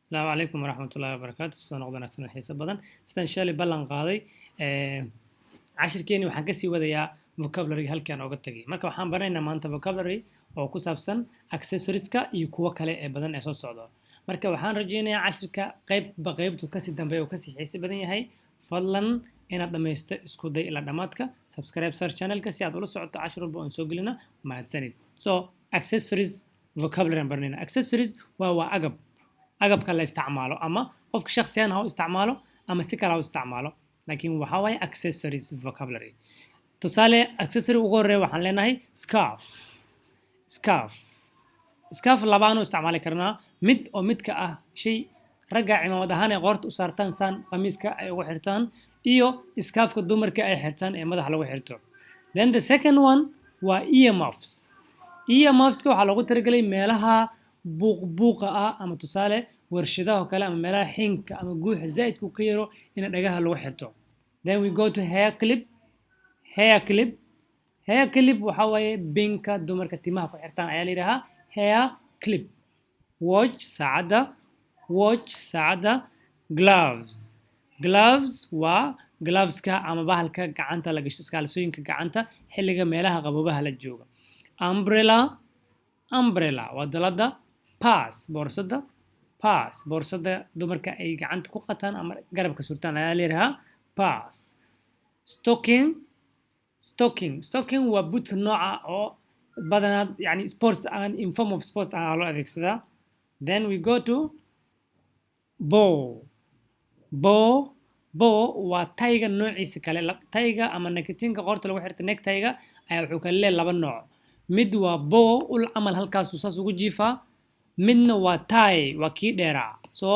السلام عليكم ورحمة الله وبركاته. soo noqdaan asna xiiso badan sidaan shalay ballan qaaday cashirkeeni waxaan kasii wadayaa vocabulary halkii aan oga tagay marka waxaan baranaynaa maanta vocabulary oo ku saabsan accessorieska iyo kuwo kale ee badan ee soo socda marka waxaan rajaynayaa cashirka qaybba qaybtu kasii dambeeya oo kasii xiiso badan yahay fadlan inaad dhamaysto isku day ilaa dhamaadka subscribe sar channelka si aad ula socoto cashir walba oo soo gelina mahadsanid so accessories vocabulary aan baranaynaa accessories waa agabka la isticmaalo ama qofka shakhsiyan ha u isticmaalo ama si kale ha u isticmaalo laakiin waxa waaye accessories vocabulary tusaale accessory ugu horeeya waxaan leenahay scarf labaan u isticmaali karnaa mid oo midka ah shay ragga cimaamad ahaan ay qoorta u saartaan saan qamiiska ay ugu xirtaan iyo scarfka dumarka ay xirtaan ee madaxa lagu xirto then the second one waa earmuffska waxaa loogu talagalay meelaha buuqa ah ama tusaale warshadaha kale ama meelaha xinka ama guuxa zaidku ka yaro in dhagaha lagu xirto then we go to hair clip waxa waaye binka dumarka timaha ku xirtaan ayaa la yiraahdaa hair clip watch saacada gloves waa gloveska ama bahalka gacanta la gashto iskaalsooyinka gacanta xilliga meelaha qaboobaha la jooga umbrella waa dalada boorsada dumarka ay gacanta ku qataan ama garabka surtaan ayaa la yiraahdaa pass stocking waa buudka nooca oo badanaa yani sports and in form of sports ayaa loo adeegsadaa then we go to bow waa tayga noociisa kale tayga ama nekitinka qoorta lagu xirta nektayga ayaa wuxuu kale leeyahay laba nooc mid waa bow ul camal halkaasuu saas ugu jiifaa midna waa tie waa kii dheeraa so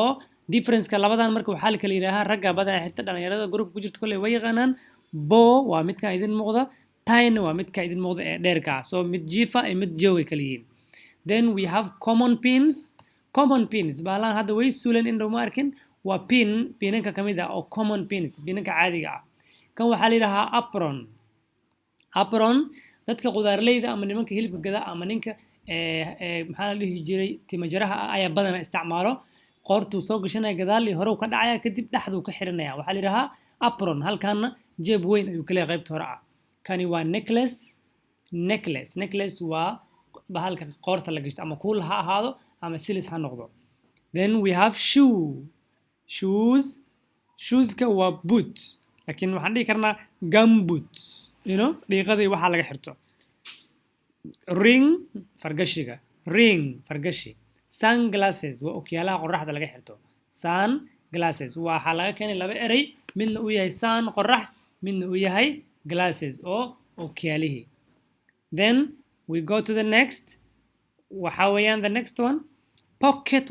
differenceka labadan marka waxaa la kala yidhaahaa ragga badanaa xirta dhalinyarada groupka ku jirta kolley way yaqaanaan bow waa midka idin muuqda tiena waa midka idin muuqda ee dheerka so mid jiifa iyo mid joogay kala yihiin then we have common pins baalaan hadda way suuleen indhow ma arkin waa pinanka ka mid ah oo common pins pinanka caadiga ah kan waxaa la yidhahaa apron dadka qudaarleyda ama nimanka hilibka gada ama ninka maxaa la dhihi jiray timajaraha ah ayaa badanaa isticmaalo qoortuu soo gashanaya gadaal iyo hore ka dhacaya kadib dhexduu ka xiranaya waxaa la yidhahaa apron halkaana jeeb weyn ayuu ka leeyahay qaybta hore ah kani waa necklace waa bahalka qoorta la gashto ama kuul ha ahaado ama silis ha noqdo then we have shoeska waa boot laakiin waxaan dhihi karnaa gumboot dhiiqadii waxaa laga xirto ring fargashi sunglasses waa okyaalaha qoraxda laga xirto sunglasses waxaa laga keenay laba erey midna uu yahay sun qorax midna uu yahay glasses oo okyaalihii then we go to the next waxa weeyaan the next one pocket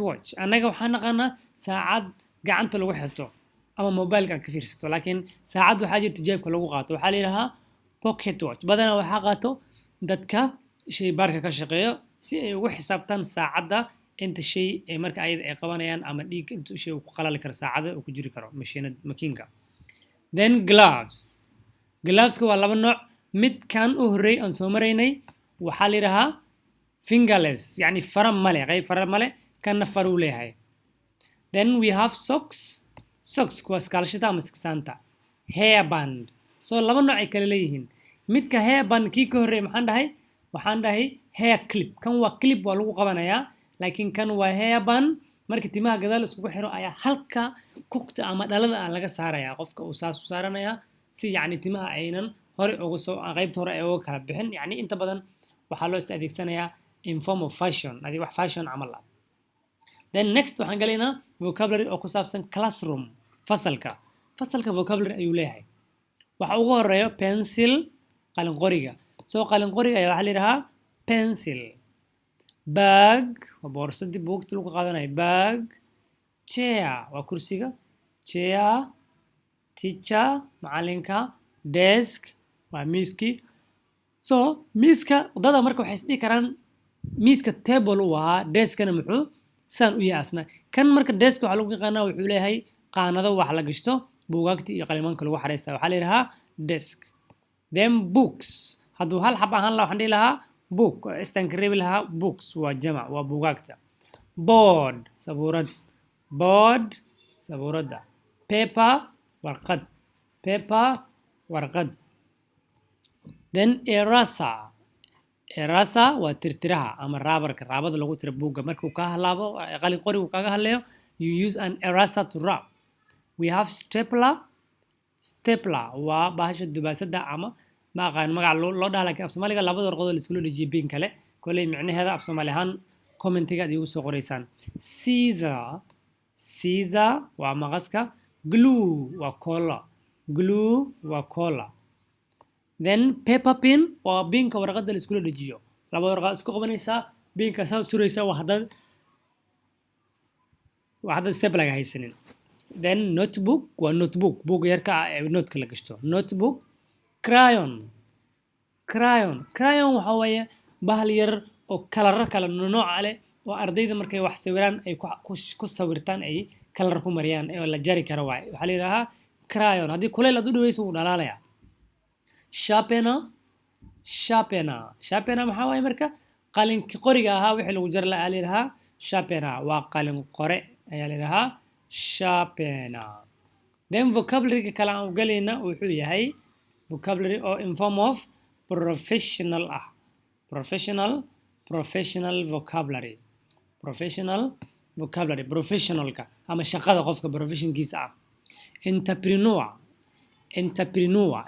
watch annaga waxaan naqaanaa saacad gacanta lagu xirto ama mobileka ka fiirsato laakiin saacad waxaa jirta jeebka lagu qaato waxaa la yidhahaa pocket watch badanaa waxaa qaato dadka shaybaarka ka shaqeeyo si ay ugu xisaabtaan saacadda inta shay ay marka ayada ay qabanayaan ama dhiig inta shay uu ku qalali karo saacada uu ku jiri karo makiinka then gloveska waa laba nooc midkan u horreey aan soo maraynay waxaa la yidhahaa fingerless yani fara male qayb fara male kanna faruu leeyahay then we have socks kuwa iskaalashada ama siksaanta hairband so laba nooc ay kala leeyihiin midka hairband kii ka horreey waxaan dhahay hair clip kan waa clip waa lagu qabanayaa laakiin kan waa hairband marka timaha gadaal iskugu xiro ayaa halka kugta ama dhalada ah laga saarayaa qofka uu saas u saaranayaa si yacni timaha aynan hore uga soo qaybta hore ay uga kala bixin yacni inta badan waxaa loo adeegsanayaa in form of fashion adi wax fashion camal ah then next waxaan galaynaa vocabulary oo ku saabsan classroom fasalka vocabulary ayuu leeyahay waxa ugu horeeyo pencil qalinqoriga soo qalinqoriga ayaa waxaa la yidhahaa pencil bag waa boorsadii buugta lagu qaadanayo bag chair waa kursiga chair teacher macalinka desk waa miiskii so miiska dada marka waxay isdhihi karaan miiska table u ahaa deskana muxuu saan u yahay asna kan marka deska waxaa lagu yaqaanaa wuxuu leeyahay qaanado wax la gashto buugaagta iyo qalimaanka lagu xareysta waxaa la yidhahaa desk then books hadduu hal xab ahaan lahaa waxaan dhihi lahaa book istanka reebi lahaa books waa jamac waa buugaagta board sabuurad board sabuuradda paper warqad paper warqad then eraser waa tirtiraha ama raabarka raabada lagu tiro buugga markuu ka halaabo qalin qorigu kaga haleeyo you use an eraser to rub we have stapler waa bahasha dubaasada ama ma aqaan magac loo dhaha laakiin af Soomaaliga labada warqadood la isku dhajiyay bin kale kolay micnaheeda af Soomaali ahaan commentiga aad igu soo qoraysaan Caesar waa maqaska glue waa cola then paper pin waa binka warqadda la isku dhajiyo laba warqad isku qabanaysa binka saa suraysa waa hadda step laga haysanin then notebook waa notebook buug yarka ah ee note la gashto notebook crayon waxa weeye bahal yar oo kalar kala nooc leh oo ardayda markay wax sawiraan ay ku sawirtaan ay kalar ku mariyaan ee la jari karo waxa la yiraahdaa crayon hadii kuleel aad u dhaweyso uu dhalaalaya sharpener maxaa waaye marka qalinki qoriga ahaa wixii lagu jar la yiraahdaa sharpener waa qalin qore ayaa la yiraahdaa sharpener then vocabulary kala aan u galayna wuxuu yahay vocabulary oo in form of professional vocabulary professionalka ama shaqada qofka professionkiisa ah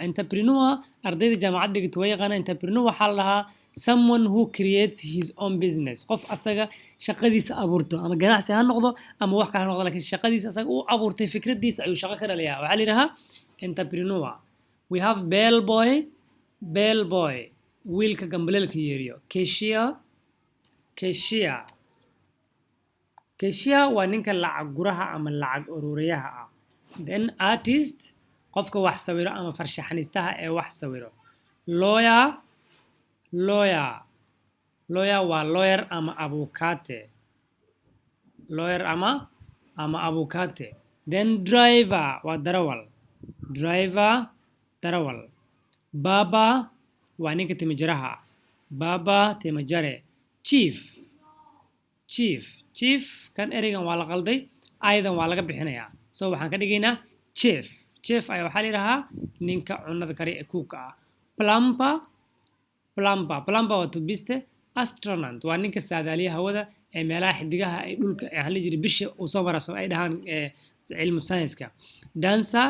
entrepreneur ardayda jaamacadda dhigata way yaqaan entrepreneur waxa la dhahaa someone who creates his own business qof asaga shaqadiisa abuurto ama ganacsi ha noqdo ama wax kale ha noqdo laakiin shaqadiisa asaga uu abuurtay fikradiisa ayuu shaqo ka dhaliyaa waxa la yiraahdaa entrepreneur we have bellboy wiilka gambaleelka yeeriyo cashier waa ninka lacag guraha ama lacag ururiyaha ah then artist qofka wax sawiro ama farshaxanistaha ee wax sawiro lawyer waa lawyer ama abukaate then driver waa darawal baba waa ninka timajaraha baba timajare chief kan ereygan waa la qalday aydan waa laga bixinayaa so waxaan ka dhigaynaa chef ayaa waxaa la yidhahaa ninka cunada kari ee kuubka ah plumber waa tubiste astronaut waa ninka saadaaliya hawada ee meelaha xidigaha ay dhulka ee la jiri bisha uu soo maraso ay dhahaan cilmu sayniska dancer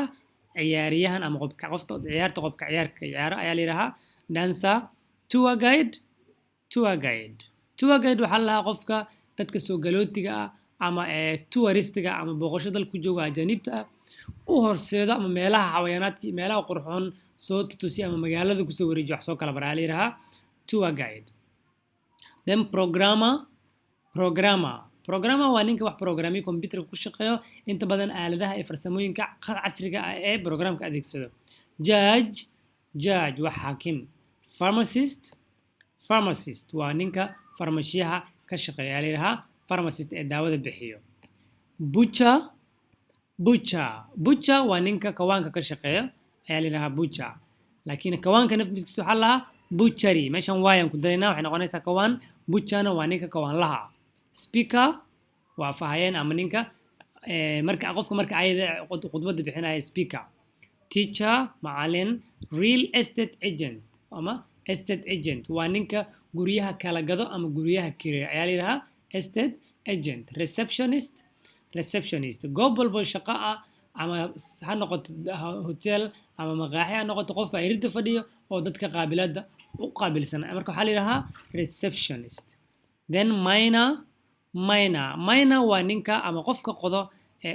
ciyaariyahan ama qofka ciyaarta qofka ciyaarka ciyaaro ayaa la yidhahaa dancer tour guide waxaa la lahaa qofka dadka soo galootiga ah ama touristiga ama booqasho dalku jooga ajaanibta ah u horseedo ama meelaha xayawaanaadka meelaha qurxoon soo tutusi ama magaalada kusoo wareejiyo wax soo kala baraa la yiraahdaa tour guide then programmer waa ninka wax programming computerka ku shaqeeyo inta badan aaladaha ee farsamooyinka casriga ah ee programka adeegsado judge waa xaakim pharmacist waa ninka farmashiyaha ka shaqeeya la yiraahdaa pharmacist ee daawada bixiyo butcher waa ninka kawaanka ka shaqeeya ayaa la yiraahdaa butcher laakiin kawaanka naftiisa waxaa lahaa butchery meeshan waayan ku dareynaa waxay noqonaysaa kawaan butcherna waa ninka kawaan laha speaker waa fahayeen ama ninka marka ayada khudbada bixinaya speaker teacher macalin real estate agent waa ninka guryaha kala gado ama guryaha kireeyo ayaa la yiraahdaa estate agent receptionist goob walbo shaqo ah ama ha noqoto hotel ama maqaaxi ha noqoto qof ayridda fadhiyo oo dadka qaabilada u qaabilsan marka waxaa la yiraahdaa receptionist then miner waa ninka ama qofka qodo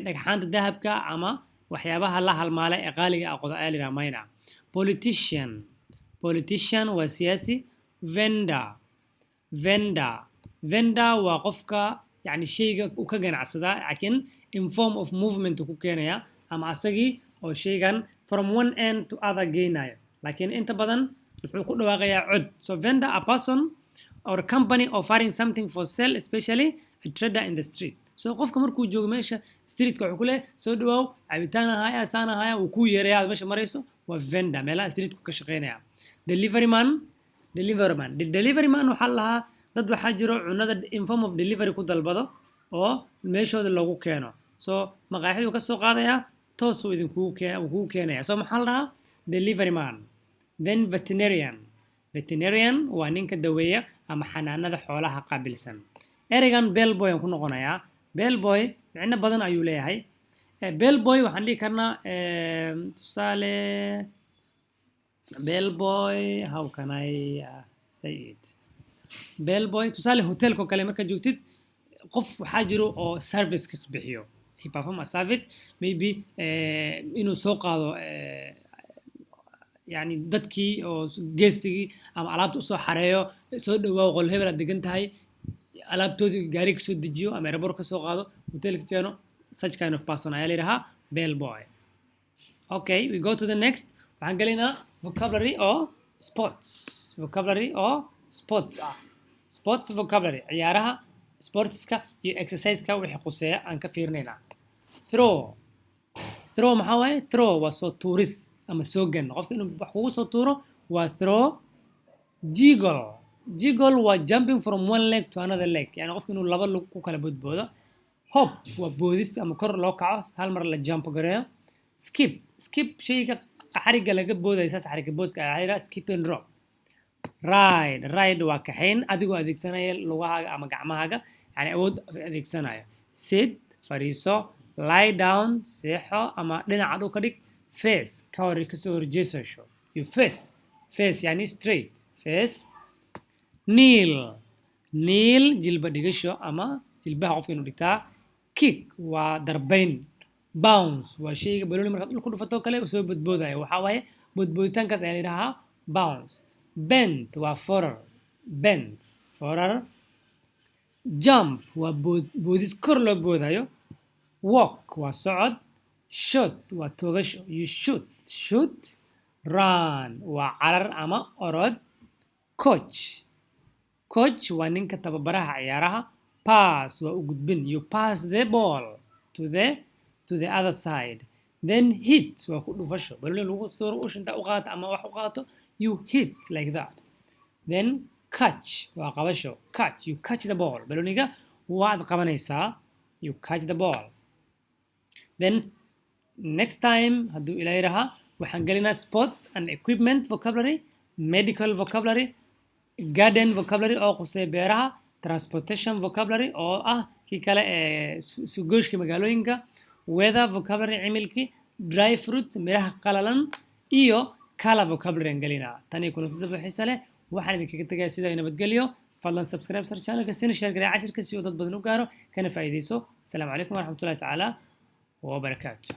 dhagxaanta dahabka ama waxyaabaha la halmaalay ee qaaliga ah qodo ayaa la yiraahdaa miner politician waa siyaasi vendor waa qofka يعني شيء وكجن عصدا لكن in form of movement كوكينيا أما عصقي أو شيء كان from one end to other gainer لكن أنت بدن بتقول واقعي عد so vendor a person or a company offering something for sale especially a trader in the street so قف كمركو جوج ماشى street كحكولة so دواو عبيتانا هاي سانا هاي وكو يرياد ماشى مريسو وفندor ملا street كشقينيا delivery man delivery man وحلها dad waxaa jiro cunada in form of delivery ku dalbado oo meeshooda loogu keeno so maqaaxiduu ka soo qaadayaa toosuu idinkugu keenaya so maxaa la dhahaa delivery man then veterinarian waa ninka daweeya ama xanaanada xoolaha qaabilsan ereygan bellboy aan ku noqonayaa bellboy micno badan ayuu leeyahay bellboy waxaan dhihi karnaa tusaale bellboy how can I say it bellboy tusaale hotelka kale marka joogtid qof waxaa jiro oo service ka bixiyo he perform a service maybe inuu soo qaado يعني dadkii oo geestigii ama alaabta u soo xareeyo soo dhawaa qol hebel aad degan tahay alaabtoodii gaari ka soo dejiyo ama airport ka soo qaado hotelka keeno such kind of person ayaa la yidhahaa bellboy okay we go to the next waxaan gelaynaa vocabulary oo sports vocabulary ciyaaraha sportska iyo exerciseka wixii quseeya aan ka fiirinaynaa throw maxaa waaye throw waa soo tuuris ama soo gan qofka inuu wax kugu soo tuuro waa throw jiggle waa jumping from one leg to another leg yani qofka inuu laba lug ku kala boodboodo hop waa boodis ama kor loo kaco hal mar la jump gareeyo skip shayga xariga laga boodayo saas xariga boodka ayaa yidhaha skip and drop ride waa kaxayn adigoo adeegsanaya lugahaaga ama gacmahaaga yani awood adeegsanaya sit fariiso lie down seexo ama dhinacaad u ka dhig face ka hor kasoo horjeesasho you face yani straight face kneel jilba dhigasho ama jilbaha qofka inuu dhigtaa kick waa darbayn bounce waa shayga balooni markaad dhulku dhufato kale soo bodboodayo waxaa waaye bodbooditaankaas ayaa la yidhahaa bounce bend waa forar jump waa boodis kor loo boodayo walk waa socod shoot waa toogasho you shoot run waa carar ama orod coach waa ninka tababaraha ciyaaraha pass waa u gudbin you pass the ball to the other side then hit waa ku dhufasho baloni lagu tuuro ushinta u qaato ama wax u qaato you hit like that then catch waa qabasho you catch the ball baloniga waad qabanaysaa you catch the ball then next time hadduu ilaa yidhaha waxaan gelinaa sports and equipment vocabulary medical vocabulary garden vocabulary oo qusay beeraha transportation vocabulary oo ah kii kale ee sugooshka magaalooyinka weather vocabulary cimilki dry fruit miraha qalalan iyo color vocabulary aan gelinaa tani kulantada xiisa leh waxaan idinkaga tagayaa sidaa nabadgelyo fadlan subscribe sar channelka sina share gareeca cashirka si uu dad badan u gaaro kana faa'iideyso assalaamu calaykum waraxmatullaahi tacaala wabarakaatuh